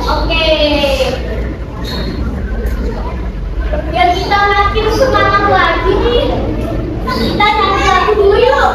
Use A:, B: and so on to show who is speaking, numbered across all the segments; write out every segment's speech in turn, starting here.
A: Oke. Biar kita makin semangat lagi nih. Kita nyanyi lagu dulu yuk.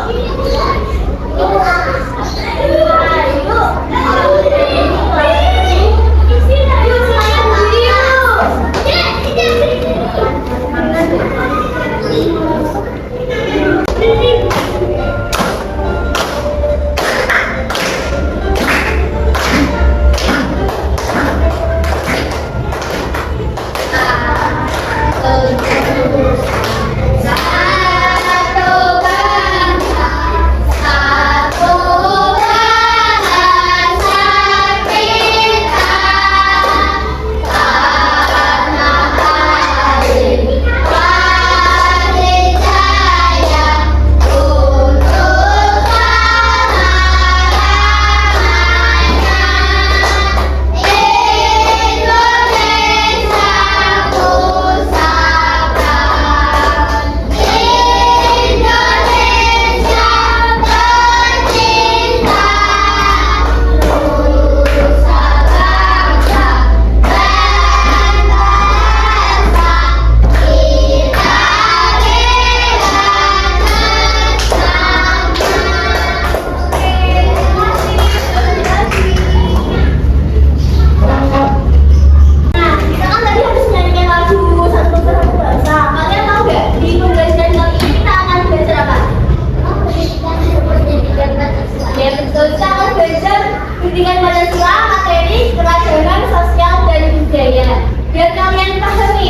A: Pendidikan Pancasila, materi keragaman sosial dan budaya. Biar kalian pahami,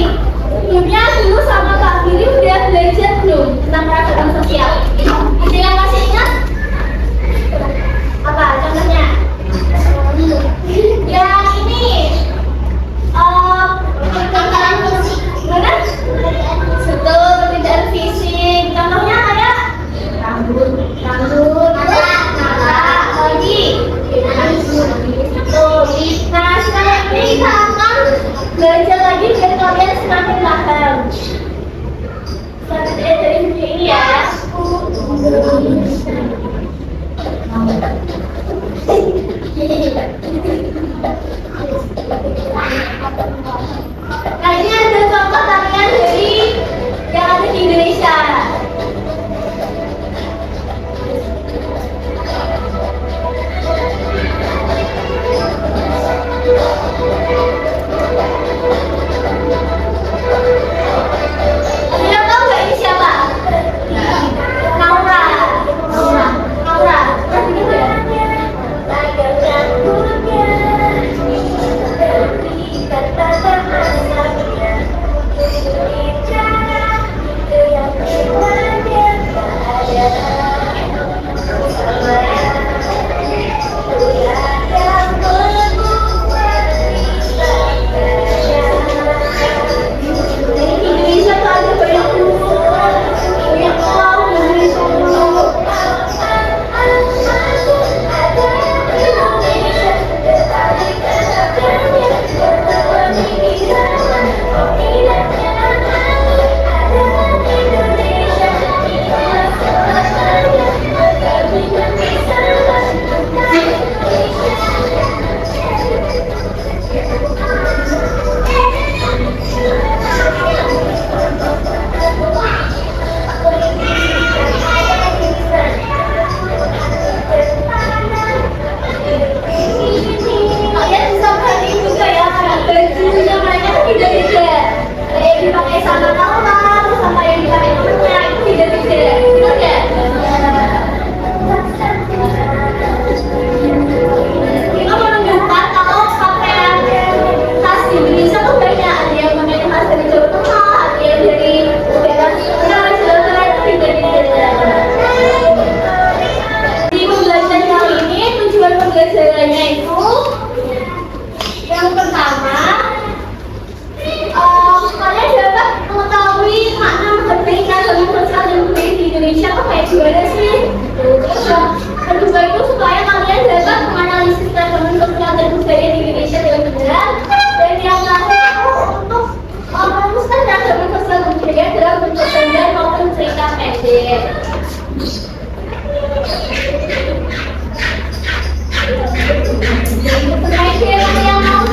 A: sebelumnya dulu sama Kak Giri udah belajar belum tentang keragaman sosial? Ada yang masih ingat? Apa contohnya? Yang ini, perbedaan fisik. Mana? Betul, perbedaan fisik. Contohnya ada rambut, lagi. Nah, sekarang ini kita akan belajar lagi biar kalian semakin paham. Selanjutnya dari video ini ya. Nah, ini ada contoh tarian dari yang ada di Indonesia. Ada tahu nggak ini siapa? Naura. Yang mau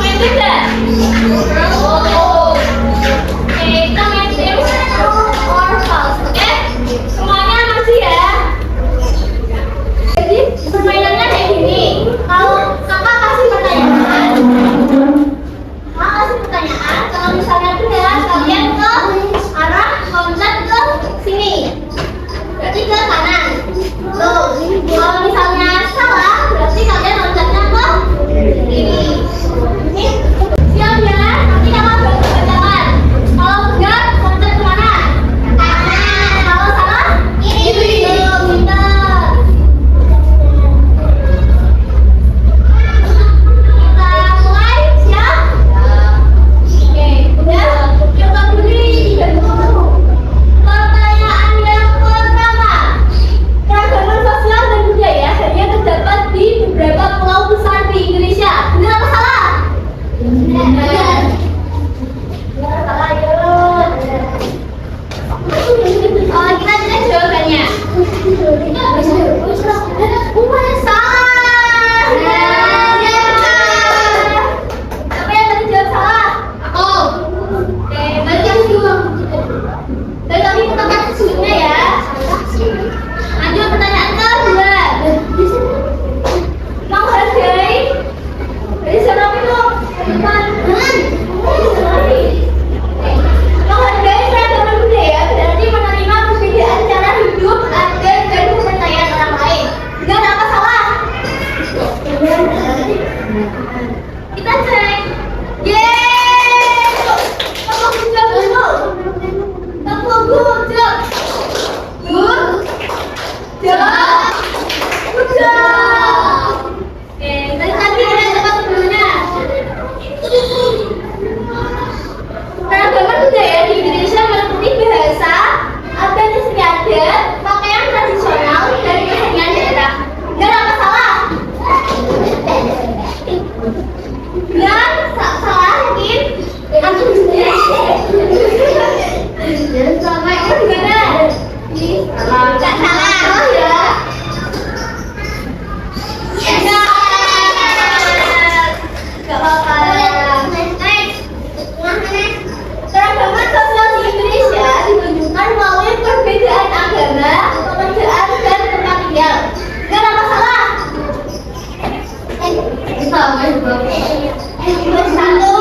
A: Satu,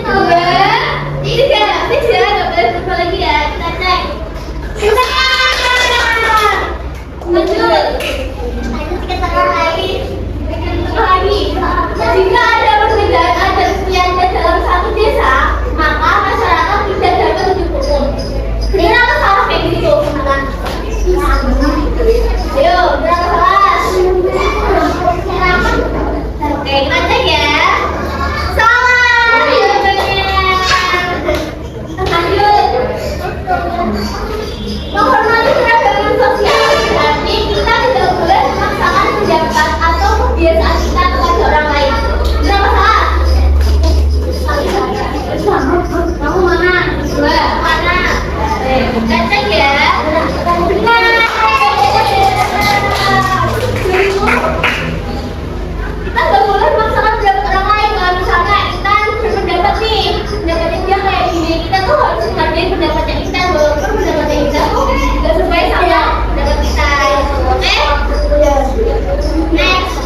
A: dua, tiga. Fix ya, nggak boleh berubah lagi ya. Kita cek. Lanjut. Kita tengah lagi. Jika ada perbedaan adat istiadat dalam satu desa, maka masyarakat tidak dapat didukung. Kenapa salah kayak gitu? Ayo, berapa kelas? Oke, kita cek ya. Salah jawabannya. Lanjut. Menghormati keragaman sosial berarti kita tidak boleh memaksakan pendapat atau kebiasaan kita kepada orang lain. Berapa salah? Kamu mana? Dua. Mana? Kita cek ya. Kita nggak boleh memaksakan pendapat orang lain. Kalau misalnya kita berpendapat nih, pendapatnya dia kayak gini, kita tuh harus menghargai pendapatnya kita, walaupun pendapatnya kita tuh nggak sesuai sama pendapat kita. Oke? Next.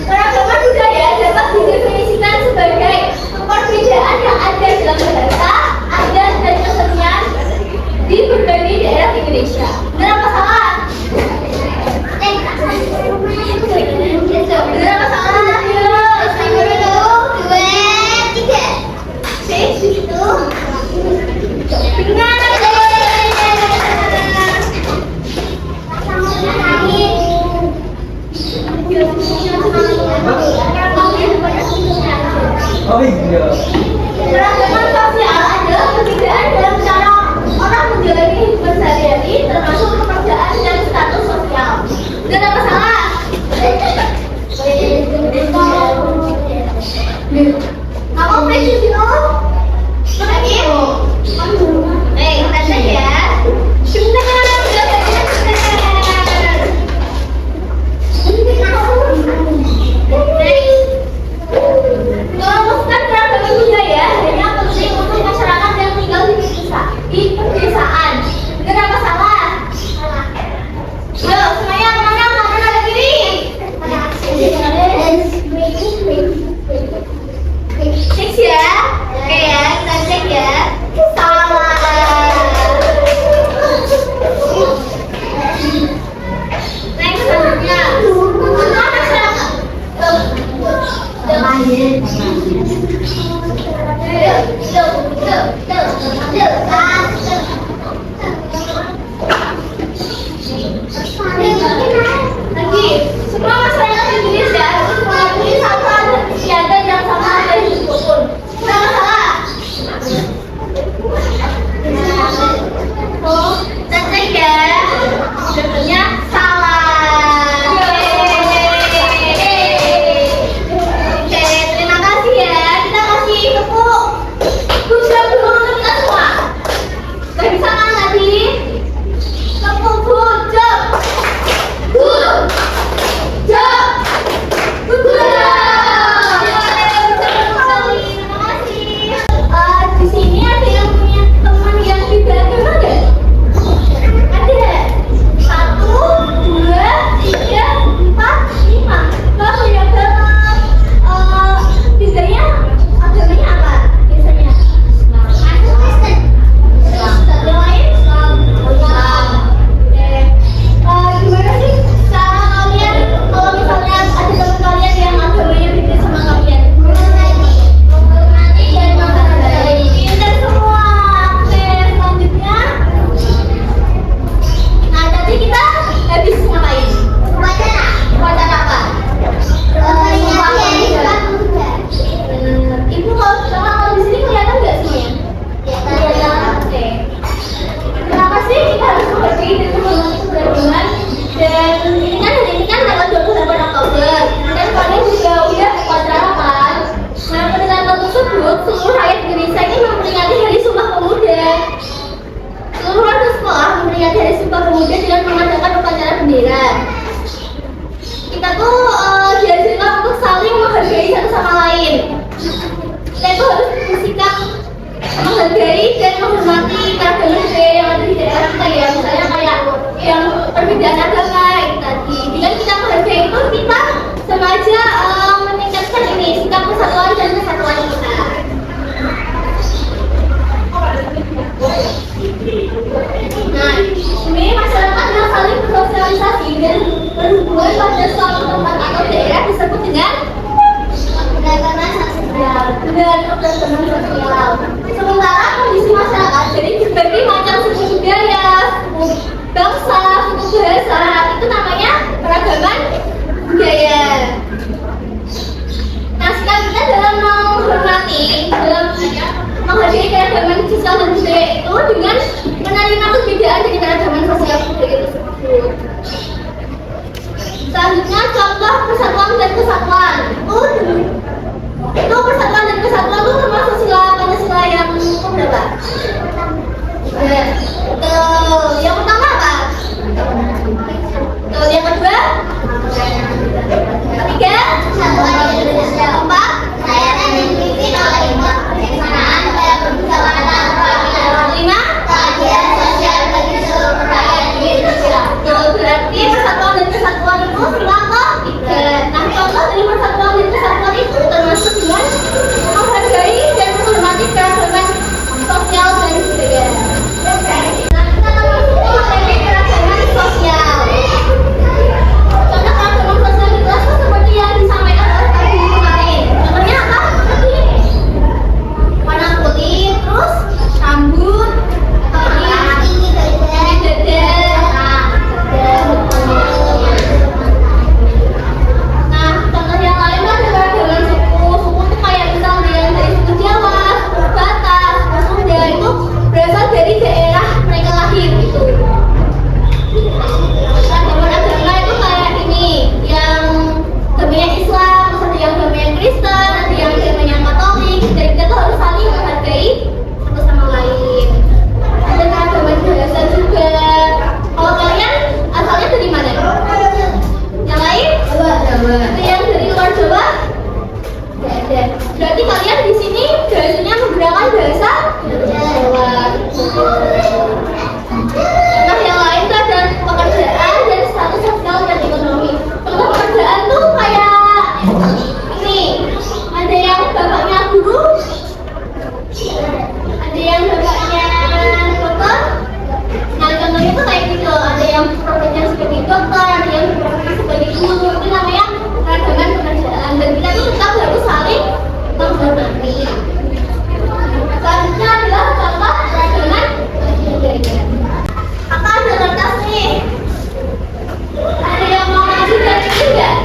A: Keragaman budaya dapat didefinisikan sebagai perbedaan yang ada dalam bahasa, adat, dan kesenian di berbagai daerah di Indonesia. Benar apa salah? Benar apa salah? Ayo, satu dulu, dua, tiga. Itu. Benar.
B: Oh iya.
A: Keragaman sosial adalah perbedaan dalam cara orang menjalani hidup sehari-hari, termasuk pekerjaan dan status sosial. Dan apa salah? Kamu presisi lo? Lagi? Kita cek ya. Merumuskan keragaman budaya hanya penting untuk masyarakat yang tinggal di pedesaan. Benar apa salah? Ayo, semuanya mana ada kiri? Cek ya. Oke ya, kita cek ya. Salah. Next selanjutnya. Mana masyarakat? Lagi, semua masyarakat Indonesia harus memiliki satu adat istiadat yang sama dan rukun. Tidak masalah. Kita cek ya. Jawabannya salah. Oke, terima kasih ya. Kita kasih tepuk. Sudah belum kita semua. Gak bisa dan keberagaman sosial. Sementara kondisi masyarakat jadi berbagai macam suku budaya, suku bangsa, suku bahasa, itu namanya keragaman budaya. Nah, sekarang kita dalam menghormati, dalam menghargai keragaman sosial dan budaya itu dengan menerima perbedaan dari keragaman sosial budaya tersebut. Selanjutnya contoh persatuan dan kesatuan. Itu persatuan dan kesatuan itu termasuk sila Pancasila yang keberapa? Yang pertama apa? Yang kedua? Ketiga? Kesatuan Indonesia. Keempat? Layanan yang dipimpin oleh lima kebijaksanaan dalam permusyawaratan perwakilan. Lima? Keadilan sosial bagi seluruh rakyat Indonesia. Berarti persatuan dan kesatuan itu sila ketiga. Nah, contoh dari persatuan dan kesatuan itu termasuk dengan menghargai dan menghormati keragaman sosial dan budaya. Nah, kita akan masuk ke materi keragaman sosial. Contoh keragaman sosial di kelas itu seperti yang disampaikan oleh Pak Guru kemarin. Contohnya apa? Seperti ini. Warna putih, terus rambut, kaki, dada. Nah, contoh yang lain ada keragaman suku. Suku itu kayak misalnya yang dari suku Jawa, suku Batak, suku Sunda itu berasal dari daerah mereka lahir gitu. Keragaman agama itu kayak ini, yang agamanya Islam, terus ada yang agamanya Kristen, ada yang agamanya Katolik. Dan kita tuh harus saling menghargai satu sama lain. Ada keragaman bahasa juga. Kalau kalian asalnya dari mana? Yang lain? Jawa. Ada yang dari luar Jawa? Tidak ada. Berarti kalian di sini bahasanya menggunakan bahasa Jawa. Nah, yang lain itu ada pekerjaan dan status sosial dan ekonomi. Contoh pekerjaan tuh kayak ini. Ada yang bapaknya guru, ada yang bapaknya dokter. Nah, contohnya tuh kayak gitu. Ada yang profesinya sebagai dokter, ada yang profesinya sebagai guru. Itu namanya keragaman pekerjaan. Dan kita tuh tetap harus saling menghormati. Selanjutnya adalah contoh keragaman budaya. Apa ada kertas nih? Ada yang mau maju dari ini enggak?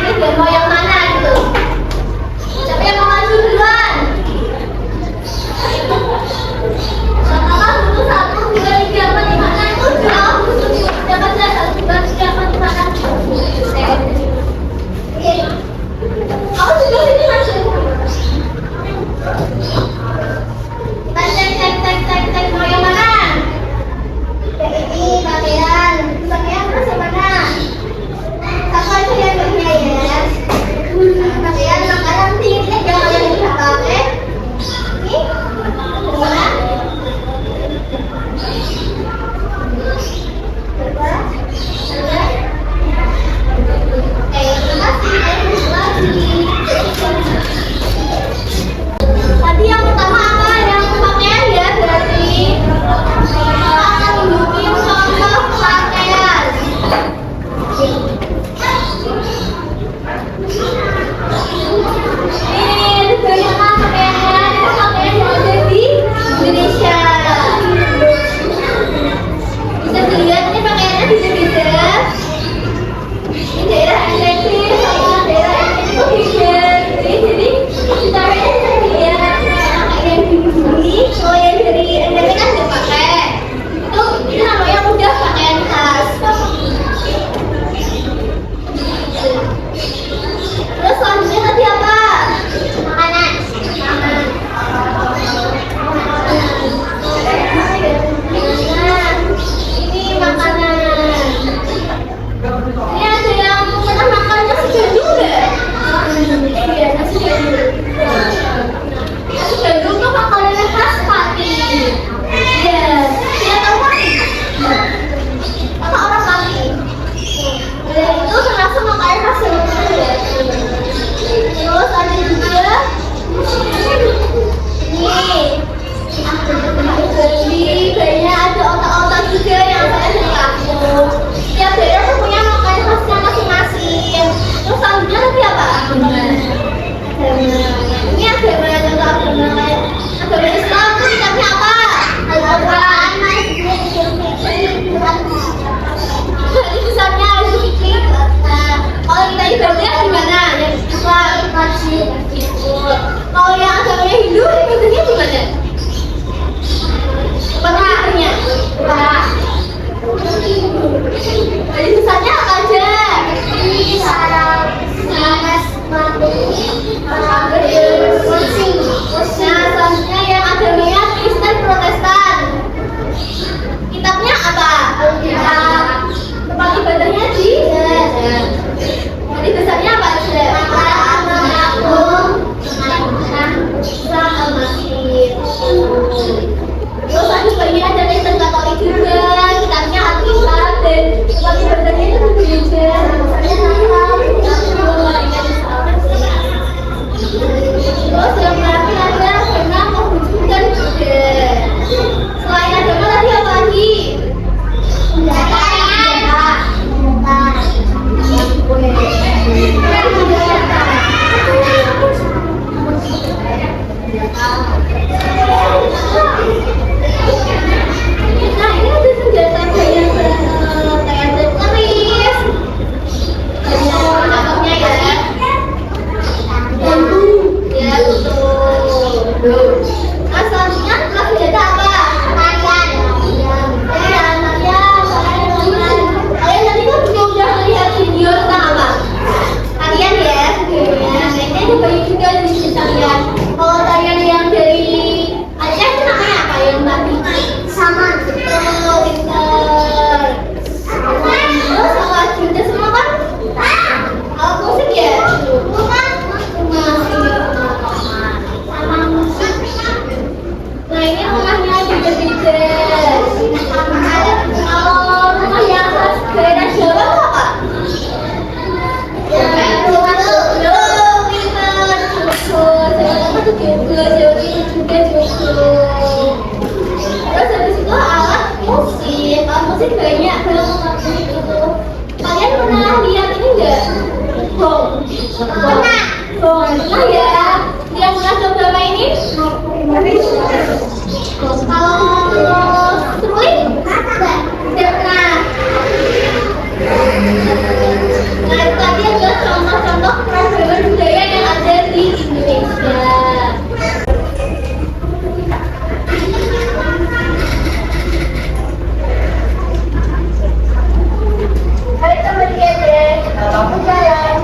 A: Ini demo yang mana gitu? Siapa yang mau maju duluan? Pertama dulu 1, 2, 3, 4, 5, 6, 7. Dapat 1, 2, 3, 4, 5, 6. Oke. Kamu juga sini masuk. Terus yang terakhir ada karena mewujudkan ide. Selain agama tadi apa lagi? Data. Nah, ini ada senjata kayak teris. Cakepnya ya. Ya betul. Asalnya kelas senjata apa? Tarian. Kalian tadi kan udah lihat video tentang apa? Tarian ya, videonya. Nah, ini ada banyak juga di tarian. Kalau tarian yang dari Aceh itu namanya apa yang tadi? Saman. Oh, pintar. Terus kalau cinta semua kan? Kalau musik ya? Bukan. Nah, ini rumahnya beda-beda. Kalau rumah yang khas daerah Jawa itu apa? Rumah Joglo, pintar. Joglo, Jawa Tengah itu Joglo, Jawa Timur juga Joglo. Terus habis itu alat musik. Alat musik banyak, kalau alat musik itu. Kalian pernah lihat ini enggak? Gong. Pernah ya? Yang pernah coba main ini? Kalau seruling? Tidak pernah. Nah, itu tadi adalah contoh-contoh keragaman budaya yang ada di Indonesia. Hai teman kece, kamu jalan.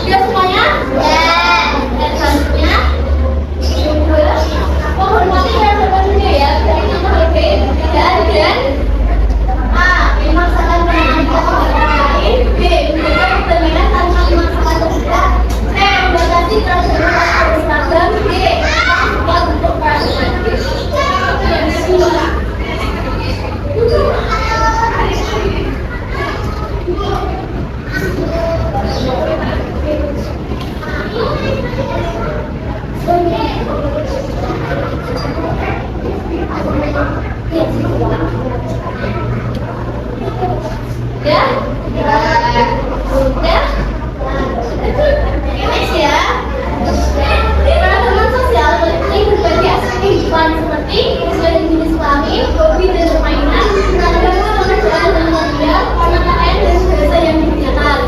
A: Udah semuanya? Ya. Dan selanjutnya, menghormati peraturan dunia ya. Dari nomor B, dan A. Memaksakan penanganan orang lain. B. Menjaga kebenaran tanpa memaksakan kehendak. C. Membatasi transformasi berseragam. D. Melakukan bentuk peraturan. Ya, ya. Peraturan sosial meliputi berbagai aspek kehidupan seperti sesuai jenis kelamin, hobi dan permainan, agama, pekerjaan dan media, warna pakaian dan bahasa yang digunakan.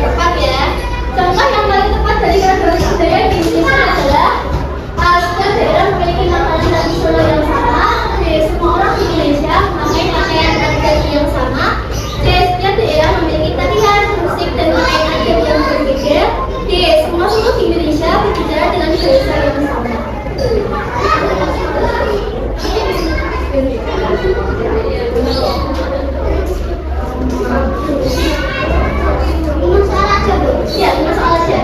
A: Tepat ya. Contoh yang paling tepat dari kategori budaya di Indonesia adalah A. Setiap daerah memiliki makanan tradisional yang sama. B. Semua orang di Indonesia memakai pakaian tradisi yang sama. C. Setiap daerah memiliki tarian, musik, dan permainan yang berbeda. D. Semua suku di Indonesia berbicara dengan bahasa yang sama. Masalah aja, Bu. Ya, masalah aja.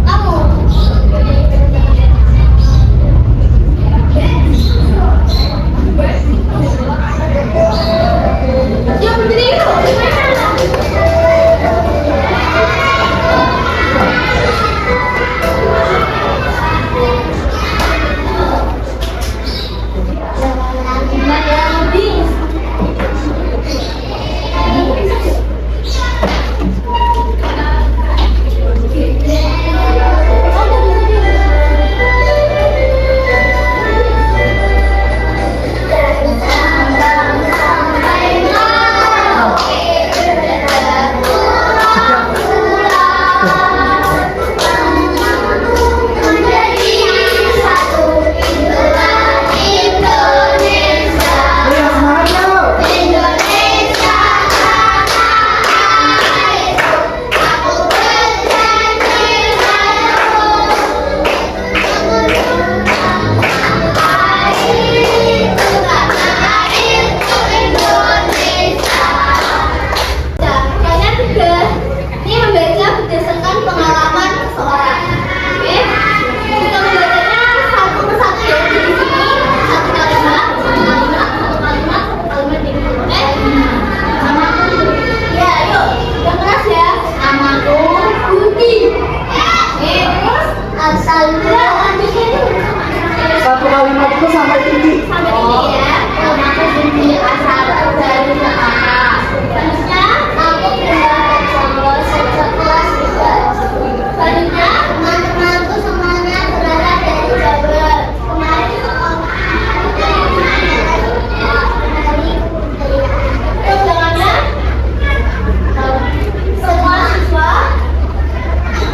A: Kamu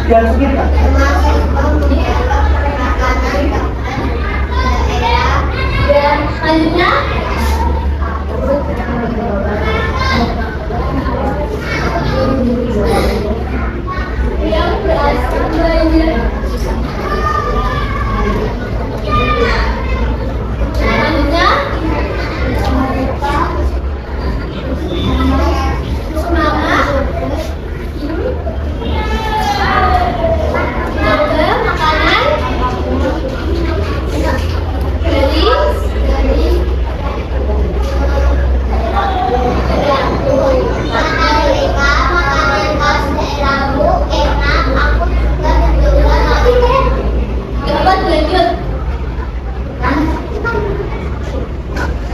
B: dan sekitar.
A: Dan selanjutnya yang berasal dari selanjutnya makanan dari dapat lanjut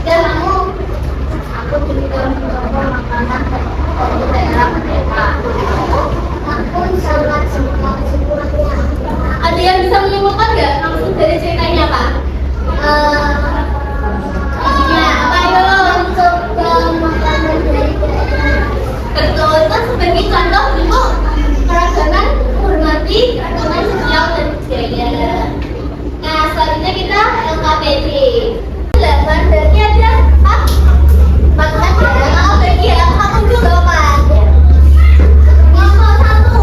A: dan aku juga mencoba makanan dari daerah mereka. Aku sangat sempurna. Ada yang bisa menyimpulkan nggak maksud dari ceritanya apa? Ya, apa yuk? Mencoba makanan dari daerah. Betul, itu sebagai contoh untuk keragaman menghormati keragaman sosial dan budaya. Nah, selanjutnya kita LKPD. Belajar berarti ada makanan daerah LKPD. Kamu juga apa? Nomor 1.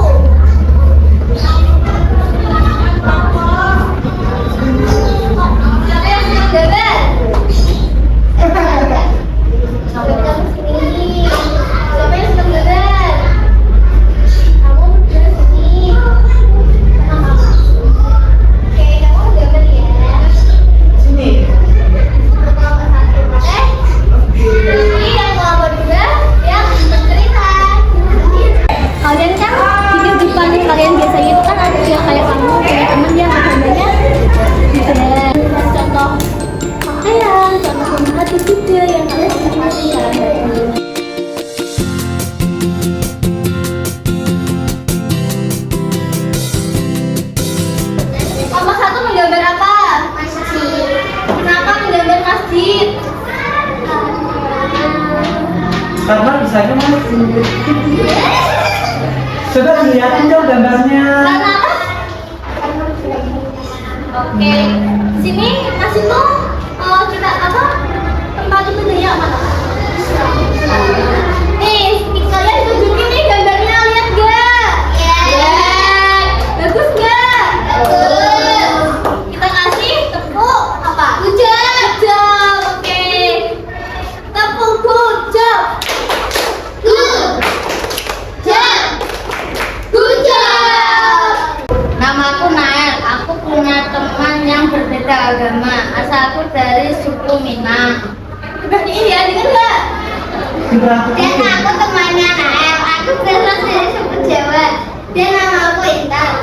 A: Siapa yang sedang gambar? Sampai kamu sini. Siapa yang sedang gambar? Kamu udah sini. Oke, kamu gambar ya.
B: Sini.
A: Ini yang mau juga yang bercerita. Kalian kan di depan kalian biasanya itu kan ada yang kayak kamu punya teman yang gambarnya dan contoh pakaian, contoh pemerhati juga yang kalian hormati ya. Nomor 1 menggambar apa? Masjid. Kenapa menggambar masjid?
B: Karena misalnya mas sudah lihatin dong gambarnya.
A: Karena apa? Oke, sini masih tuh kita apa? Tempat itu dari apa? Nih, kalian tunjukin nih gambarnya, lihat gak? Lihat. Bagus gak? Bagus. Kita kasih tepuk apa? Good job. Oke. Tepuk good job. Good job.
C: Namaku Nael, aku punya teman yang berbeda agama. Asalku dari suku Minang.
A: Berarti ini ya, dengar gak?
C: Dan aku temannya Nael, aku berasal dari suku Jawa. Dan nama aku Intan.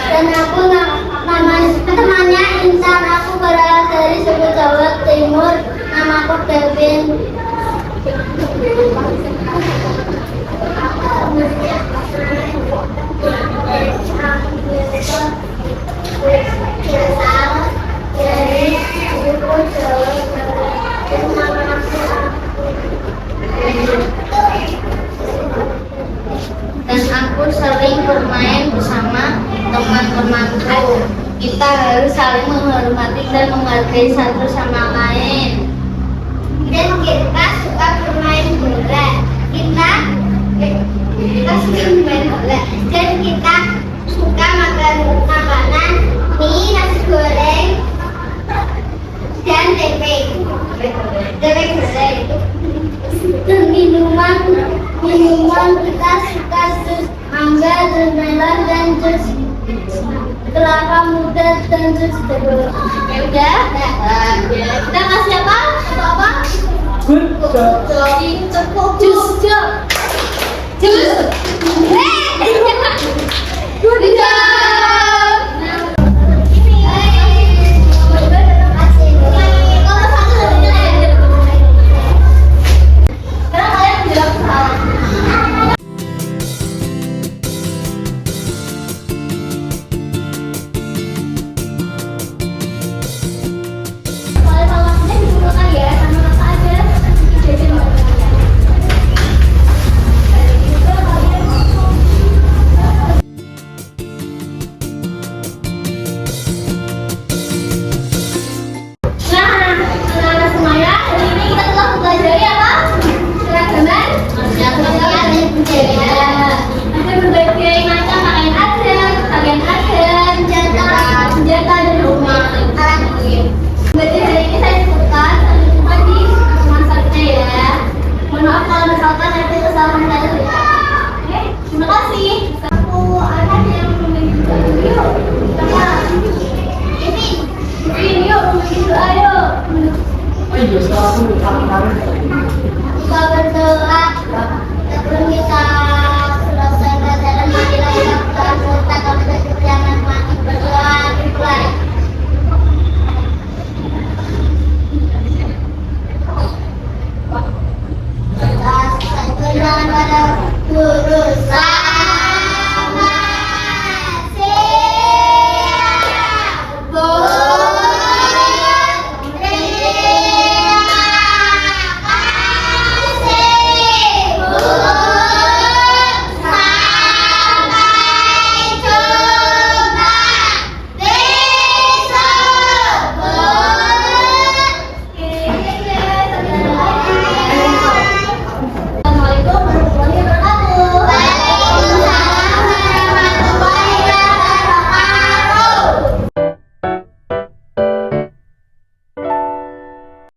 C: Dan aku temannya Intan, aku berasal dari suku Jawa Timur. Namaku Devin. Dan aku sering bermain bersama teman-temanku. Kita harus saling menghormati dan menghargai satu sama lain. Dan kita suka bermain bola. Kita suka bermain bola. Dan kita suka makan makanan mie, nasi goreng, dan tempe goreng. Dan minuman kita suka jus mangga, jus melon, dan jus kelapa muda, dan jus jeruk.
A: Ya udah. Kita kasih apa? Apa?
B: Good job.
A: Tepuk jus. Good job. Kalau satu sekarang kalian bilang salah. Kalau salahnya digunakan ya, sama apa aja. Jadi Iya. Nanti berbagi